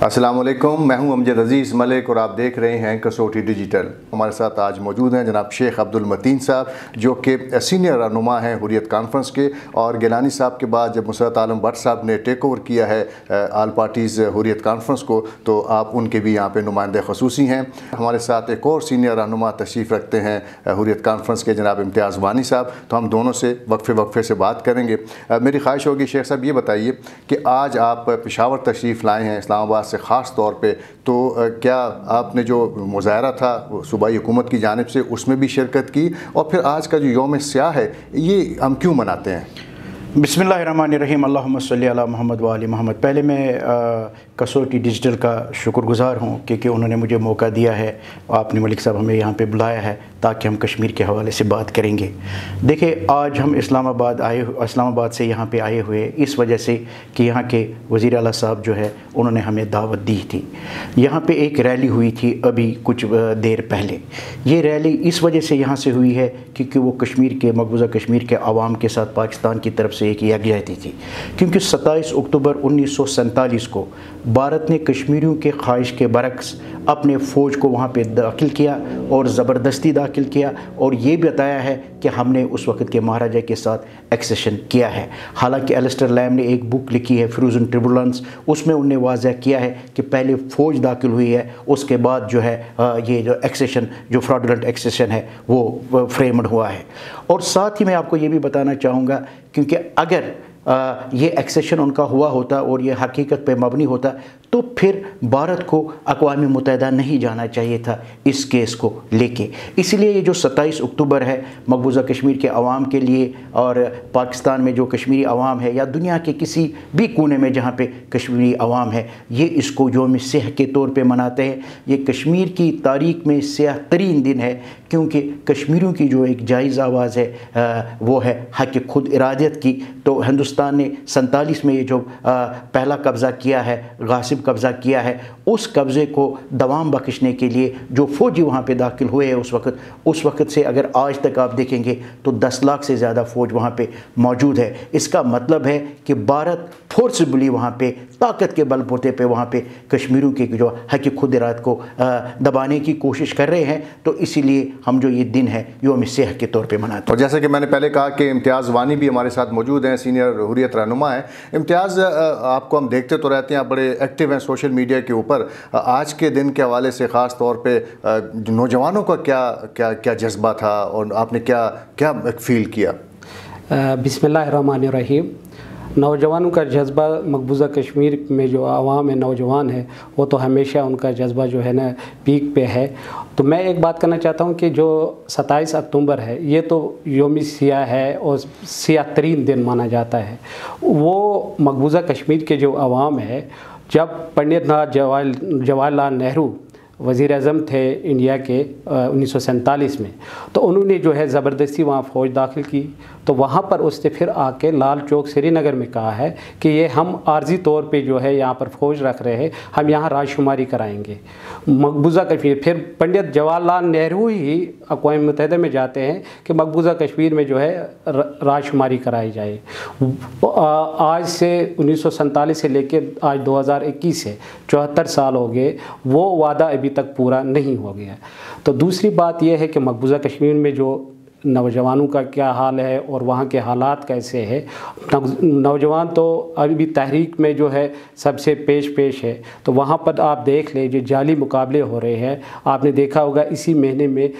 अस्सलाम वालेकुम, मैं हूं अमजद अजीज़ मलिक और आप देख रहे हैं कसौटी डिजिटल। हमारे साथ आज मौजूद हैं जनाब शेख अब्दुल मतीन साहब, जो कि सीनियर रहनुमा हैं हुर्रियत कॉन्फ्रेंस के, और गिलानी साहब के बाद जब मुसरत आलम भट्ट साहब ने टेक ओवर किया है आल पार्टीज़ हुर्रियत कॉन्फ्रेंस को, तो आप उनके भी यहाँ पे नुमाइंदे खसूसी हैं। हमारे साथ एक और सीनियर रहनुमा तशरीफ़ रखते हैं हुर्रियत कॉन्फ्रेंस के, जनाब इम्तियाज़ वानी साहब। तो हम दोनों से वक्फे से बात करेंगे। मेरी ख्वाहिश होगी शेख साहब ये बताइए कि आज आप पेशावर तशरीफ़ लाए हैं इस्लामाबाद से ख़ास तौर पे, तो क्या आपने जो मुज़ाहरा था सूबाई हुकूमत की जानिब से उसमें भी शिरकत की, और फिर आज का जो यौम स्याह है ये हम क्यों मनाते हैं? बिस्मिल्लाहिर्रहमानिर्रहीम, अल्लाहुम्मा सल्ली अला मोहम्मद व आलि मोहम्मद। पहले मैं कसौटी डिजिटल का शुक्रगुज़ार हूँ क्योंकि उन्होंने मुझे मौका दिया है, आपने मलिक साहब हमें यहाँ पे बुलाया है ताकि हम कश्मीर के हवाले से बात करेंगे। देखिए, आज हम इस्लामाबाद से यहाँ पे आए हुए इस वजह से कि यहाँ के वज़ीर आला साहब जो है उन्होंने हमें दावत दी थी। यहाँ पे एक रैली हुई थी अभी कुछ देर पहले। ये रैली इस वजह से यहाँ से हुई है क्योंकि वो कश्मीर के मकबूजा कश्मीर के आवाम के साथ पाकिस्तान की तरफ से एक यकजहती थी, क्योंकि 27 अक्टूबर 1947 को भारत ने कश्मीरियों के ख्वाहिश के बरक्स अपने फ़ौज को वहाँ पे दाखिल किया और ज़बरदस्ती दाखिल किया, और ये बताया है कि हमने उस वक़्त के महाराजा के साथ एक्सेशन किया है। हालांकि एलिस्टर लैम ने एक बुक लिखी है फ्रोज़न ट्रिब्यूनल्स, उसमें उन्होंने वाज़ह किया है कि पहले फ़ौज दाखिल हुई है, उसके बाद जो है ये जो एक्सेशन, जो फ्रॉडुलेंट एक्सेशन है वो फ्रेम्ड हुआ है। और साथ ही मैं आपको ये भी बताना चाहूँगा, क्योंकि अगर ये एक्सेशन उनका हुआ होता और ये हकीकत पे मबनी होता तो फिर भारत को अक़वाम मुत्तहिदा नहीं जाना चाहिए था इस केस को लेके। इसलिए ये जो 27 अक्टूबर है मकबूजा कश्मीर के अवाम के लिए, और पाकिस्तान में जो कश्मीरी अवाम है या दुनिया के किसी भी कोने में जहाँ पे कश्मीरी अवाम है, ये इसको यौम स्याह के तौर पे मनाते हैं। ये कश्मीर की तारीख़ में स्याह तरीन दिन है, क्योंकि कश्मीरियों की जो एक जायज़ आवाज़ है वो है हक़ खुद इरादत की। तो हिंदुस्तान ने 47 में ये जो पहला कब्ज़ा किया है, गासिब कब्ज़ा किया है, उस कब्ज़े को दवाम बख्शने के लिए जो फ़ौजी वहाँ पे दाखिल हुए हैं उस वक़्त से अगर आज तक आप देखेंगे तो 10 लाख से ज़्यादा फ़ौज वहाँ पे मौजूद है। इसका मतलब है कि भारत फोर्सबली वहाँ पे ताकत के बलबूते पे वहाँ पे कश्मीरियों के जो हक़ खुद इरादत को दबाने की कोशिश कर रहे हैं। तो इसीलिए हम जो ये दिन है यौम स्याह के तौर पे मनाते हैं। और जैसे कि मैंने पहले कहा कि इम्तियाज़ वानी भी हमारे साथ मौजूद हैं, सीनियर हुर्रियत रहनुमा है। इम्तियाज़, आपको हम देखते तो रहते हैं, आप बड़े एक्टिव हैं सोशल मीडिया के ऊपर। आज के दिन के हवाले से ख़ास तौर पे नौजवानों का क्या जज्बा था और आपने क्या फ़ील किया? बिस्मिल्लाहिर्रहमानिर्रहीम। नौजवानों का जज्बा मकबूजा कश्मीर में जो आवाम है, नौजवान है, वो तो हमेशा उनका जज्बा जो है ना पीक पे है। तो मैं एक बात करना चाहता हूँ कि जो 27 अक्टूबर है ये तो यौम स्याह है और स्याह तरीन दिन माना जाता है। वो मकबूजा कश्मीर के जो आवाम है, जब पंडित जवाहरलाल नेहरू वज़ीर आज़म थे इंडिया के 1947 में, तो उन्होंने जो है ज़बरदस्ती वहाँ फ़ौज दाखिल की। तो वहाँ पर उसने फिर आके लाल चौक श्रीनगर में कहा है कि ये हम आर्जी तौर पे जो है यहाँ पर फ़ौज रख रहे हैं, हम यहाँ राजशुमारी कराएंगे मकबूजा कश्मीर। फिर पंडित जवाहरलाल नेहरू ही अक़वाम मुत्तहिदा में जाते हैं कि मकबूजा कश्मीर में जो है राजशुमारी कराई जाए। आज से 1947 से लेकर आज 2021 से 74 साल हो गए, वो वादा अभी तक पूरा नहीं हो गया। तो दूसरी बात यह है कि मकबूजा कश्मीर में जो नौजवानों का क्या हाल है और वहाँ के हालात कैसे हैं। नौजवान तो अभी भी तहरीक में जो है सबसे पेश है। तो वहाँ पर आप देख लें जो जाली मुकाबले हो रहे हैं, आपने देखा होगा इसी महीने में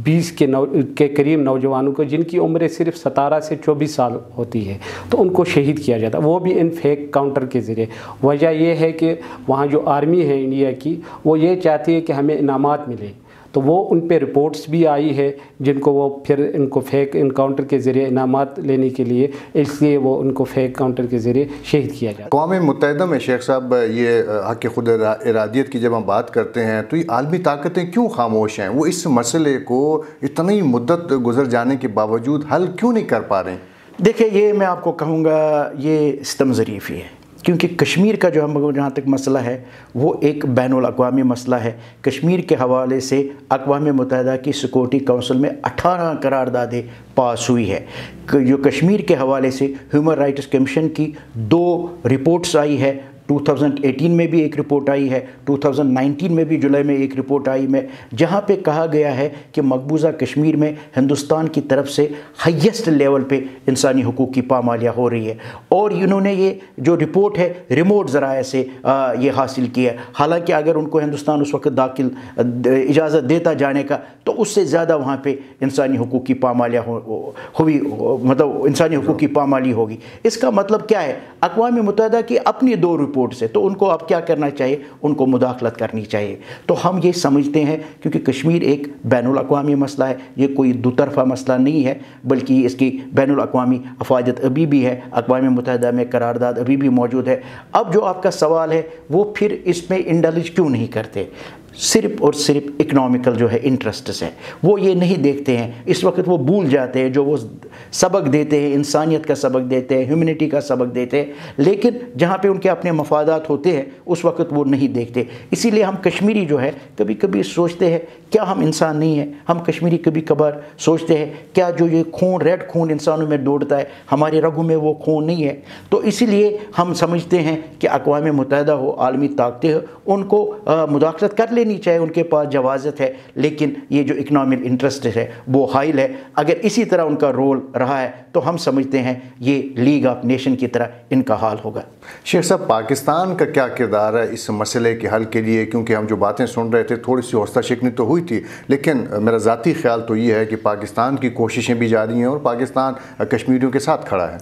20 के करीब नौजवानों को, जिनकी उम्र सिर्फ 17 से 24 साल होती है, तो उनको शहीद किया जाता है, वो भी इन फेक काउंटर के ज़रिए। वजह यह है कि वहाँ जो आर्मी है इंडिया की, वो ये चाहती है कि हमें इनामात मिले। तो वो उन पे रिपोर्ट्स भी आई है जिनको वो फिर इनको फेक इनकाउंटर के ज़रिए इनामात लेने के लिए, इसलिए वो उनको फेक काउंटर के ज़रिए शहीद किया जाता है। अक़वाम मुत्तहिदा में शेख साहब ये हक़ खुद इरादियत की जब हम बात करते हैं तो ये आलमी ताकतें क्यों खामोश हैं? वो इस मसले को इतनी मुद्दत गुजर जाने के बावजूद हल क्यों नहीं कर पा रहे? देखिए, ये मैं आपको कहूँगा ये सितम ज़रीफ़ी है, क्योंकि कश्मीर का जो हम जहाँ तक मसला है वो एक बैनुल अक़वामी मसला है। कश्मीर के हवाले से अक़वाम मुत्तहिदा की सिक्योरिटी काउंसिल में 18 करारदादें पास हुई है। जो कश्मीर के हवाले से ह्यूमन राइट्स कमीशन की 2 रिपोर्ट्स आई है 2018 में भी एक रिपोर्ट आई है, 2019 में भी जुलाई में एक रिपोर्ट आई में, जहाँ पे कहा गया है कि मकबूजा कश्मीर में हिंदुस्तान की तरफ से हाईएस्ट लेवल पे इंसानी हुकूक की पामालियाँ हो रही है। और इन्होंने ये जो रिपोर्ट है रिमोट ज़राए से ये हासिल की है। हालांकि अगर उनको हिंदुस्तान उस वक्त दाखिल इजाज़त देता जाने का तो उससे ज़्यादा वहाँ पे इंसानी हुकूक की पामालियाँ हुई, मतलब इंसानी हुकूक की पामाली होगी। इसका मतलब क्या है? अक़वाम मुत्तहिदा की अपनी 2 रिपोर्ट से, तो उनको अब क्या करना चाहिए? उनको मुदाखलत करनी चाहिए। तो हम ये समझते हैं क्योंकि कश्मीर एक बैनुल अक़वामी मसला है, ये कोई दुतरफा मसला नहीं है, बल्कि इसकी बैनुल अक़वामी अफादत अभी भी है, अक़वाम मुत्तहिदा में करारदाद अभी भी मौजूद है। अब जो आपका सवाल है वो फिर इसमें इंडल्ज क्यों नहीं करते? सिर्फ और सिर्फ इकनॉमिकल जो है इंटरेस्ट्स है, वो ये नहीं देखते हैं। इस वक्त वो भूल जाते हैं जो वो सबक देते हैं, इंसानियत का सबक देते हैं, ह्यूमनिटी का सबक देते हैं, लेकिन जहाँ पे उनके अपने मफादात होते हैं उस वक्त वो नहीं देखते। इसीलिए हम कश्मीरी जो है कभी कभी सोचते हैं क्या हम इंसान नहीं हैं? हम कश्मीरी कभी कभार सोचते हैं क्या जो ये खून, रेड खून इंसानों में दौड़ता है, हमारे रगों में वो खून नहीं है? तो इसीलिए हम समझते हैं कि अक़वाम मुत्तहिदा हो, आलमी ताकतें हो, उनको मुदाखलत कर लेनी चाहिए, उनके पास जवाज़त है, लेकिन ये जो इकनॉमिक इंटरेस्ट है वो हाइल है। अगर इसी तरह उनका रोल रहा है तो हम समझते हैं ये लीग ऑफ नेशन की तरह इनका हाल होगा। शेख साहब, पाकिस्तान का क्या किरदार है इस मसले के हल के लिए? क्योंकि हम जो बातें सुन रहे थे थोड़ी सी हौसला शिकनी तो हुई थी, लेकिन मेरा ज़ाती ख्याल तो ये है कि पाकिस्तान की कोशिशें भी जारी हैं और पाकिस्तान कश्मीरियों के साथ खड़ा है।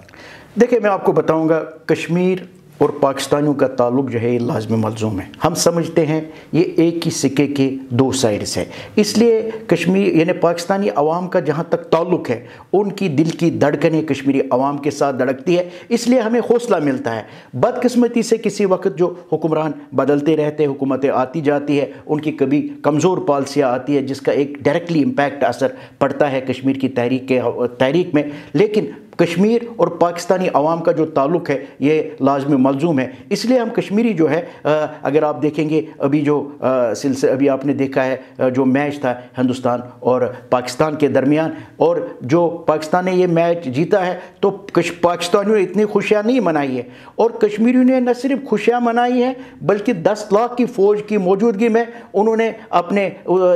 देखिए, मैं आपको बताऊंगा, कश्मीर और पाकिस्तानियों का ताल्लुक़ जो है ये लाज़मी मलज़ूम है। हम समझते हैं ये एक ही सिक्के के 2 साइड्स है। इसलिए कश्मीर यानी पाकिस्तानी अवाम का जहाँ तक ताल्लुक़ है, उनकी दिल की धड़कनें कश्मीरी अवाम के साथ धड़कती है, इसलिए हमें हौसला मिलता है। बदकिस्मती से किसी वक्त जो हुक्मरान बदलते रहते हैं, हुकूमतें आती जाती है, उनकी कभी कमज़ोर पॉलिसियाँ आती है जिसका एक डायरेक्टली इम्पैक्ट असर पड़ता है कश्मीर की तहरीक में, लेकिन कश्मीर और पाकिस्तानी अवाम का जो ताल्लुक़ है ये लाज़मी मलज़ूम है। इसलिए हम कश्मीरी जो है, अगर आप देखेंगे अभी जो अभी आपने देखा है जो मैच था हिंदुस्तान और पाकिस्तान के दरमियान, और जो पाकिस्तान ने ये मैच जीता है तो पाकिस्तानियों ने इतनी खुशियाँ नहीं मनाई है, और कश्मीरियों ने न सिर्फ खुशियाँ मनाई हैं बल्कि 10 लाख की फ़ौज की मौजूदगी में उन्होंने अपने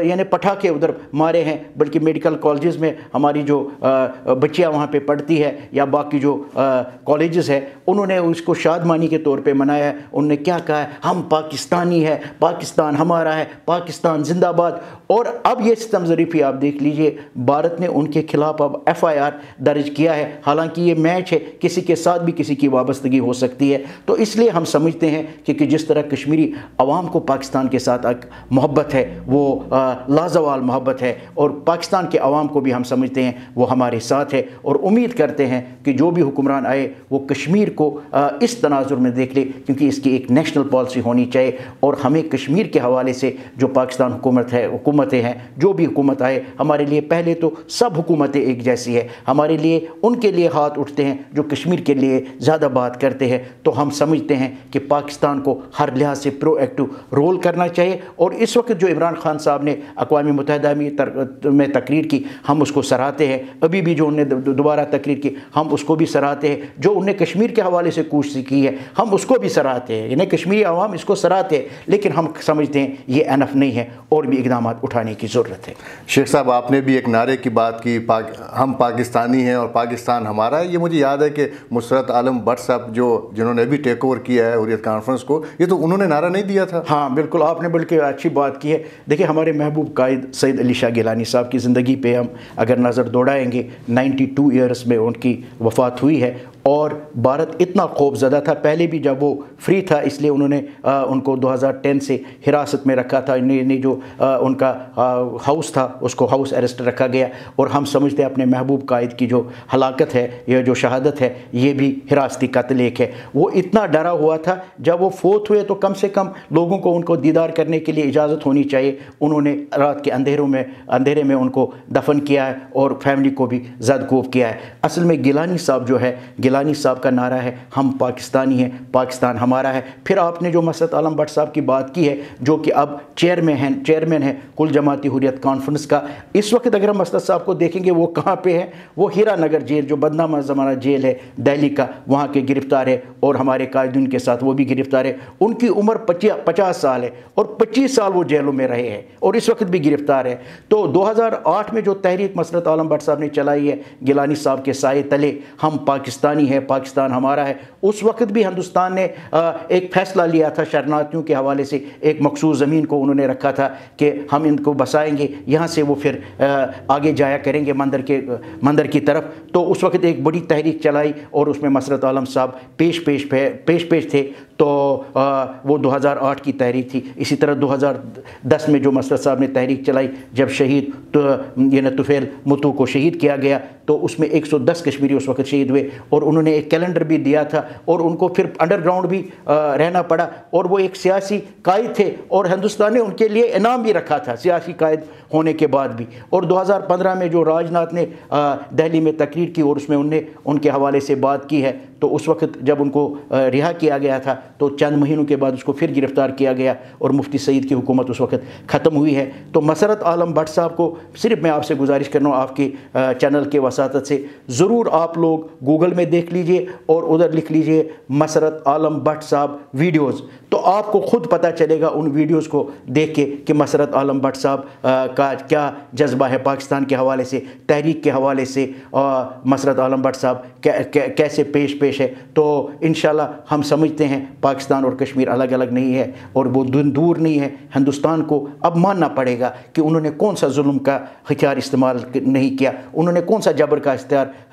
यानी पटाखे उधर मारे हैं। बल्कि मेडिकल कॉलेजेस में हमारी जो बच्चियाँ वहाँ पे पढ़ती है या बाकी जो कॉलेजेस है, उन्होंने उसको शादमानी के तौर पे मनाया है। उन्होंने क्या कहा है? हम पाकिस्तानी है, पाकिस्तान हमारा है, पाकिस्तान जिंदाबाद। और अब ये सितम ज़रीफ़ी आप देख लीजिए, भारत ने उनके खिलाफ अब FIR दर्ज किया है। हालांकि ये मैच है, किसी के साथ भी किसी की वाबस्तगी हो सकती है। तो इसलिए हम समझते हैं कि जिस तरह कश्मीरी अवाम को पाकिस्तान के साथ एक मोहब्बत है, वो लाजवाल मोहब्बत है, और पाकिस्तान के अवाम को भी हम समझते हैं वो हमारे साथ है, और उम्मीद करते हैं कि जो भी हुक्मरान आए वो कश्मीर को इस तनाजुर में देख ले, क्योंकि इसकी एक नेशनल पॉलिसी होनी चाहिए। और हमें कश्मीर के हवाले से जो पाकिस्तान हुकूमतें हैं, जो भी हुकूमत आए, हमारे लिए पहले तो सब हुकूमतें एक जैसी है, हमारे लिए उनके लिए हाथ उठते हैं जो कश्मीर के लिए ज़्यादा बात करते हैं। तो हम समझते हैं कि पाकिस्तान को हर लिहाज से प्रोएक्टिव रोल करना चाहिए। और इस वक्त जो इमरान खान साहब ने अक़वाम मुत्तहिदा में तकरीर की, हम उसको सराहते हैं। अभी भी जो उन्होंने दोबारा तकरीर की, हम उसको भी सराहते हैं। जो उन्होंने कश्मीर के हवाले से कोशिश की है, हम उसको भी सराहते हैं। यानी कश्मीरी अवाम इसको सराहते हैं, लेकिन हम समझते हैं ये एनफ नहीं है और भी इक़दाम उठाने की ज़रूरत है। शेख साहब, आपने भी एक नारे की बात की, हम पाकिस्तानी हैं और पाकिस्तान हमारा है। ये मुझे याद है कि मुसरत आलम भट्ट साहब जिन्होंने अभी टेक ओवर किया है हुर्रियत कॉन्फ्रेंस को, ये तो उन्होंने नारा नहीं दिया था। हाँ बिल्कुल, आपने बल्कि अच्छी बात की है। देखिए, हमारे महबूब कायद सैयद अली शाह गिलानी साहब की ज़िंदगी पे हम अगर नज़र दौड़ाएंगे, 92 ईयर्स में उनकी वफ़ात हुई है। और भारत इतना खौफज़दा था, पहले भी जब वो फ्री था, इसलिए उन्होंने उनको 2010 से हिरासत में रखा था। जो उनका हाउस था उसको हाउस अरेस्ट रखा गया। और हम समझते हैं अपने महबूब कायद की जो हलाकत है, ये जो शहादत है, ये भी हिरासती कत्ल एक है। वो इतना डरा हुआ था, जब वो फोत हुए तो कम से कम लोगों को उनको दीदार करने के लिए इजाज़त होनी चाहिए। उन्होंने रात के अंधेरे में उनको दफन किया है और फैमिली को भी ज़दकोफ किया है। असल में गिलानी साहब जो है, गिलानी साहब का नारा है हम पाकिस्तानी हैं, पाकिस्तान हमारा है। फिर आपने जो मसरत आलम भट्ट साहब की बात की है जो कि अब चेयरमैन है कुल जमाती हुर्रियत कॉन्फ्रेंस का। इस वक्त अगर हम मसरत साहब को देखेंगे वो कहाँ पे है, वो हीरा नगर जेल जो बदनामा ज़माना जेल है दिल्ली का, वहाँ के गिरफ्तार है और हमारे कायदीन के साथ वो भी गिरफ्तार है। उनकी उम्र 50 साल है और 25 साल वो जेलों में रहे हैं और इस वक्त भी गिरफ्तार है। तो 2008 में जो तहरीक मसरत आलम भट्ट साहब ने चलाई है गिलानी साहब के साए तले हम पाकिस्तानी हैं, पाकिस्तान हमारा है, उस वक्त भी हिंदुस्तान ने एक फ़ैसला लिया था शरणार्थियों के हवाले से। एक मखसूस ज़मीन को उन्होंने रखा था कि हम इनको बसाएंगे, यहाँ से वो फिर आगे जाया करेंगे मंदिर की तरफ। तो उस वक्त एक बड़ी तहरीक चलाई और उसमें मसरत आलम साहब पेश थे। तो वो 2008 की तहरीक थी। इसी तरह 2010 में जो मसरत साहब ने तहरीक चलाई जब शहीद तुफैल मुतू को शहीद किया गया, तो उसमें 110 कश्मीरी उस वक्त शहीद हुए और उन्होंने एक कैलेंडर भी दिया था और उनको फिर अंडरग्राउंड भी रहना पड़ा। और वो एक सियासी कायद थे और हिंदुस्तान ने उनके लिए इनाम भी रखा था सियासी कायद होने के बाद भी। और 2015 में जो राजनाथ ने दिल्ली में तकरीर की और उसमें उनके हवाले से बात की है, तो उस वक्त जब उनको रिहा किया गया था तो चंद महीनों के बाद उसको फिर गिरफ़्तार किया गया और मुफ्ती सईद की हुकूमत उस वक्त ख़त्म हुई है। तो मसरत आलम भट्ट साहब को सिर्फ मैं आपसे गुजारिश कर रहा हूँ आपके चैनल के वसातत से, ज़रूर आप लोग गूगल में देख लीजिए और उधर लिख लीजिए मसरत आलम भट्ट साहब वीडियोज़, तो आपको ख़ुद पता चलेगा उन वीडियोज़ को देख के कि मसरत आलम भट्ट साहब का क्या जज्बा है पाकिस्तान के हवाले से, तहरीक के हवाले से, मसरत आलम भट्ट साहब कैसे पेश है। तो इंशाल्लाह हम समझते हैं पाकिस्तान और कश्मीर अलग अलग नहीं है और वो दूर नहीं है। हिंदुस्तान को अब मानना पड़ेगा कि उन्होंने कौन सा जुल्म का हथियार इस्तेमाल नहीं किया, उन्होंने कौन सा जबर का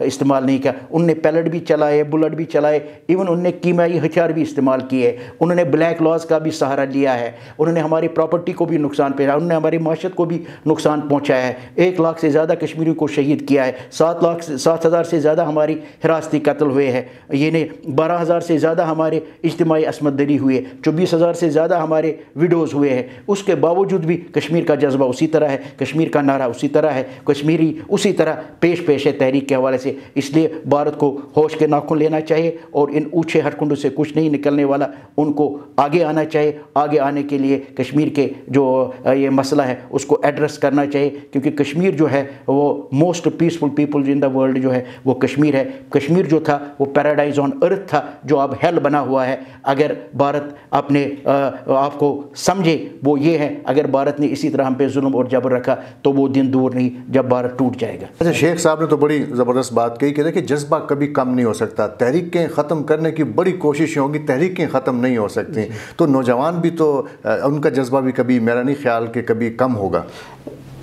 इस्तेमाल नहीं किया। उन्होंने पैलेट भी चलाए, बुलेट भी चलाए, इवन उन्होंने कीमियाई हथियार भी इस्तेमाल किए, उन्होंने ब्लैक लॉज का भी सहारा लिया है, उन्होंने हमारी प्रॉपर्टी को भी नुकसान पहुँचाया, उन्होंने हमारी माशत को भी नुकसान पहुँचाया है। 1 लाख से ज़्यादा कश्मीरियों को शहीद किया है, 7,000 से ज़्यादा हमारी हिरासती कत्ल हुए हैं, ये ने 12,000 से ज़्यादा हमारे इज्तिमाई असमत दरी हुए, 24,000 से ज़्यादा हमारे विडोज़ हुए हैं। उसके बावजूद भी कश्मीर का जज्बा उसी तरह है, कश्मीर का नारा उसी तरह है, कश्मीरी उसी तरह पेश है तहरीक के हवाले से। इसलिए भारत को होश के नाखून लेना चाहिए और इन ऊँचे हथकुंडों से कुछ नहीं निकलने वाला, उनको आगे आना चाहिए। आगे आने के लिए कश्मीर के जो ये मसला है उसको एड्रेस करना चाहिए, क्योंकि कश्मीर जो है वो most peaceful people in the world जो है वो कश्मीर है। कश्मीर जो था वो पैराडाइज ऑन अर्थ था, जो अब हेल बना हुआ है। अगर भारत अपने आप को समझे वो ये है, अगर भारत ने इसी तरह हम पे जुल्म और जबर रखा तो वो दिन दूर नहीं जब भारत टूट जाएगा। अच्छा, शेख साहब ने तो बड़ी ज़बरदस्त बात कही कि देखिए जज्बा कभी कम नहीं हो सकता, तहरीकें ख़त्म करने की बड़ी कोशिशें होंगी, तहरीकें ख़त्म नहीं हो सकती। तो नौजवान भी तो उनका जज्बा भी कभी, मेरा नहीं ख्याल कि कभी कम होगा,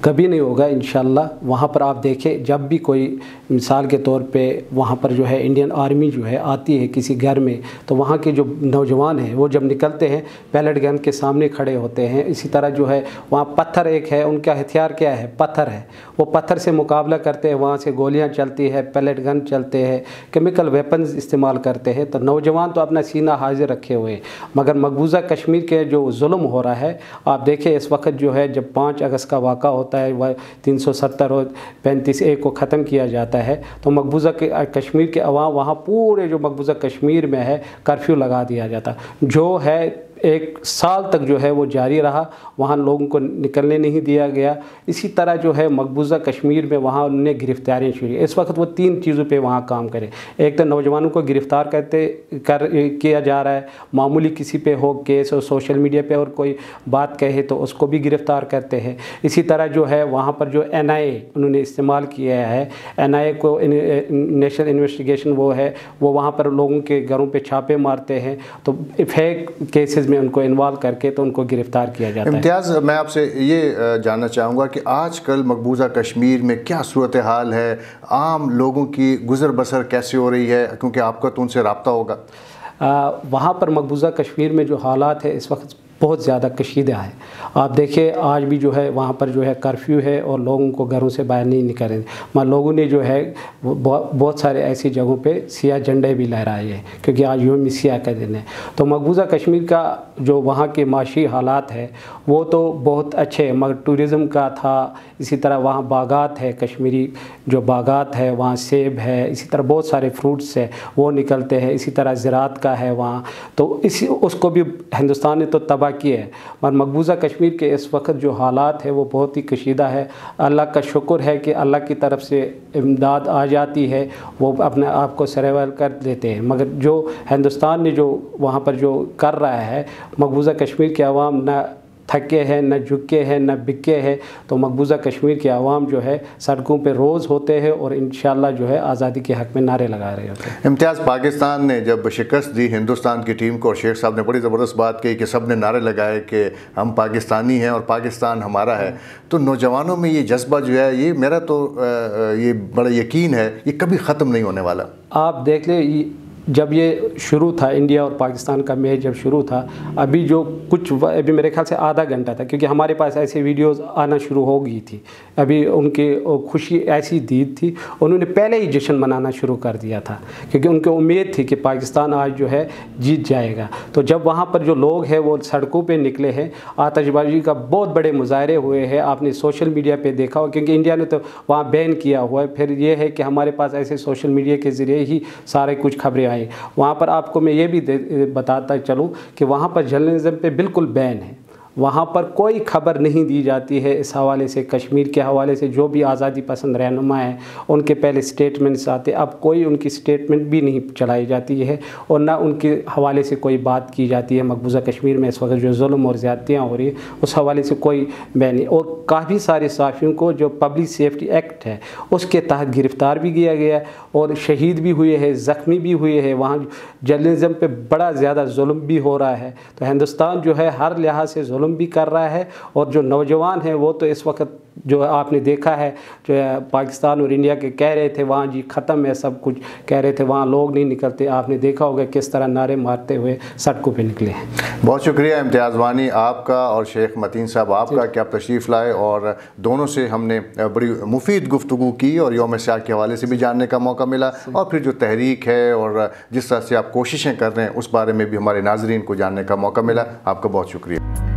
कभी नहीं होगा इंशाल्लाह। वहाँ पर आप देखें जब भी कोई मिसाल के तौर पे वहाँ पर जो है इंडियन आर्मी जो है आती है किसी घर में, तो वहाँ के जो नौजवान हैं वो जब निकलते हैं पैलेट गन के सामने खड़े होते हैं। इसी तरह जो है वहाँ पत्थर एक है, उनका हथियार क्या है, पत्थर है, वो पत्थर से मुकाबला करते हैं, वहाँ से गोलियाँ चलती है, पैलेट गन चलते हैं, केमिकल वेपन्स इस्तेमाल करते हैं। तो नौजवान तो अपना सीना हाजिर रखे हुए हैं। मगर मकबूजा कश्मीर के जो जुल्म हो रहा है, आप देखें इस वक्त जो है जब 5 अगस्त का वाक़ा होता है, वह 370 और 35A को ख़त्म किया जाता है, तो मकबूजा कश्मीर के अवाम वहाँ पूरे जो मकबूजा कश्मीर में है कर्फ्यू लगा दिया जाता, जो है 1 साल तक जो है वो जारी रहा, वहाँ लोगों को निकलने नहीं दिया गया। इसी तरह जो है मकबूजा कश्मीर में वहाँ उन्होंने गिरफ्तारियाँ शुरू। इस वक्त वो 3 चीज़ों पे वहाँ काम करें। एक तो नौजवानों को गिरफ़्तार किया जा रहा है, मामूली किसी पे हो केस और सोशल मीडिया पे और कोई बात कहे तो उसको भी गिरफ़्तार करते हैं। इसी तरह जो है वहाँ पर जो NIA उन्होंने इस्तेमाल किया है, NIA को नेशनल इन्वेस्टिगेशन वो है, वो वहाँ पर लोगों के घरों पे छापे मारते हैं, तो फेक केसेस में उनको इन्वॉल्व करके तो उनको गिरफ्तार किया जाता है। इम्तियाज़, मैं आपसे ये जानना चाहूँगा कि आजकल मकबूजा कश्मीर में क्या सूरत हाल है, आम लोगों की गुज़र बसर कैसे हो रही है, क्योंकि आपका तो उनसे रब्ता होगा। वहाँ पर मकबूजा कश्मीर में जो हालात है इस वक्त بہت زیادہ کشیدہ ہے. آپ دیکھیں آج بھی جو ہے وہاں پر جو ہے کرفیو ہے اور لوگوں کو گھروں سے باہر نہیں نکل رہے. مگر لوگوں نے جو ہے بہت سارے ایسی جگہوں پہ سیاہ جھنڈے بھی لہرائے ہیں کیونکہ آج یوم سیاہ کا دن ہے. تو مقبوضہ کشمیر کا جو وہاں کے معاشی حالات ہے وہ تو بہت اچھے ہیں، مگر ٹورزم کا تھا، اسی طرح وہاں باغات ہے، کشمیری جو باغات ہے وہاں سیب ہے، اسی طرح بہت سارے فروٹس ہے وہ نکلتے ہیں، اسی طرح زراعت کا ہے وہاں. تو اس کو بھی ہندوستان نے تو تباہ کیا ہے. مگر مقبوضہ کشمیر کے اس وقت جو حالات ہے وہ بہت ہی کشیدہ ہے. اللہ کا شکر ہے کہ اللہ کی طرف سے امداد آ جاتی ہے، وہ اپنے آپ کو سروائیو کر دیتے ہیں. مگر جو ہندوستان نے جو وہاں پر جو کر رہا ہے، مقبوضہ کشمیر کے عوام نہ تھکے ہیں، نہ جھکے ہیں، نہ بکے ہیں. تو مقبوضہ کشمیر کے عوام جو ہے سڑکوں پہ روز ہوتے ہیں اور انشاءاللہ جو ہے آزادی کے حق میں نعرے لگا رہے ہوتے ہیں. امتیاز، پاکستان نے جب شکست دی ہندوستان کی ٹیم کو اور شیخ صاحب نے بڑی زبردست بات کہی کہ سب نے نعرے لگائے کہ ہم پاکستانی ہیں اور پاکستان ہمارا ہے، تو نوجوانوں میں یہ جذبہ جو ہے، یہ میرا تو یہ بڑا یقین ہے یہ کبھی ختم نہیں ہونے والا. آپ دیکھ لیں جب یہ شروع تھا انڈیا اور پاکستان کا میچ جب شروع تھا، ابھی جو ابھی میرے خیال سے آدھا گھنٹہ تھا کیونکہ ہمارے پاس ایسے ویڈیوز آنا شروع ہو گئی تھی. ابھی ان کی خوشی ایسی دید تھی، انہوں نے پہلے ہی جشن منانا شروع کر دیا تھا کیونکہ ان کو امید تھی کہ پاکستان آج جو ہے جیت جائے گا. تو جب وہاں پر جو لوگ ہیں وہ سڑکوں پہ نکلے ہیں، آتش بازی کا بہت بڑے مظاہرے ہوئے ہیں، آپ نے سوشل میڈیا پہ دیکھا ہو کیونکہ انڈیا نے تو وہاں بین کیا ہوا ہے. پھر یہ ہے کہ ہمارے پاس ایسے سوشل میڈیا کے ذریعے ہی سارے کچھ خبریں آئیں. وہاں پر آپ کو میں یہ بھی بتاتا چلوں کہ وہاں پر جرنلزم پہ بالکل بین ہے، وہاں پر کوئی خبر نہیں دی جاتی ہے. اس حوالے سے کشمیر کے حوالے سے جو بھی آزادی پسند رہنما ہیں ان کے پہلے سٹیٹمنٹس آتے، اب کوئی ان کی سٹیٹمنٹ بھی نہیں چلائی جاتی ہے اور نہ ان کے حوالے سے کوئی بات کی جاتی ہے. مقبوضہ کشمیر میں اس وقت جو ظلم اور زیادتیاں ہو رہی ہیں اس حوالے سے کوئی بین نہیں. اور کافی سارے صحافیوں کو جو پبلک سیفٹی ایکٹ ہے اس کے تحت گرفتار بھی کیا گیا ہے اور شہید بھی ہوئے ہیں، زخمی بھی ہوئے ہیں. وہاں جرنلزم پہ بڑا زیادہ ظلم بھی ہو رہا ہے. تو ہندوستان جو ہے ہر لحاظ سے ظلم بھی کر رہا ہے اور جو نوجوان ہیں وہ تو اس وقت جو آپ نے دیکھا ہے جو پاکستان اور انڈیا کے کہہ رہے تھے وہاں جی ختم ہے سب کچھ، کہہ رہے تھے وہاں لوگ نہیں نکلتے. آپ نے دیکھا ہوگا کس طرح نعرے مارتے ہوئے سڑکوں پہ نکلے ہیں. بہت شکریہ امتیاز وانی آپ کا اور شیخ متین صاحب آپ کا کہ آپ تشریف لائے اور دونوں سے ہم نے بڑی مفید گفتگو کی اور یوم سیاہ کے حوالے سے بھی جاننے کا موقع ملا اور پھر جو تحریک ہے اور جس طرح سے آپ کوششیں کر رہے ہیں اس بارے میں بھی ہمارے ناظرین کو جاننے کا موقع ملا. آپ کا بہت شکریہ.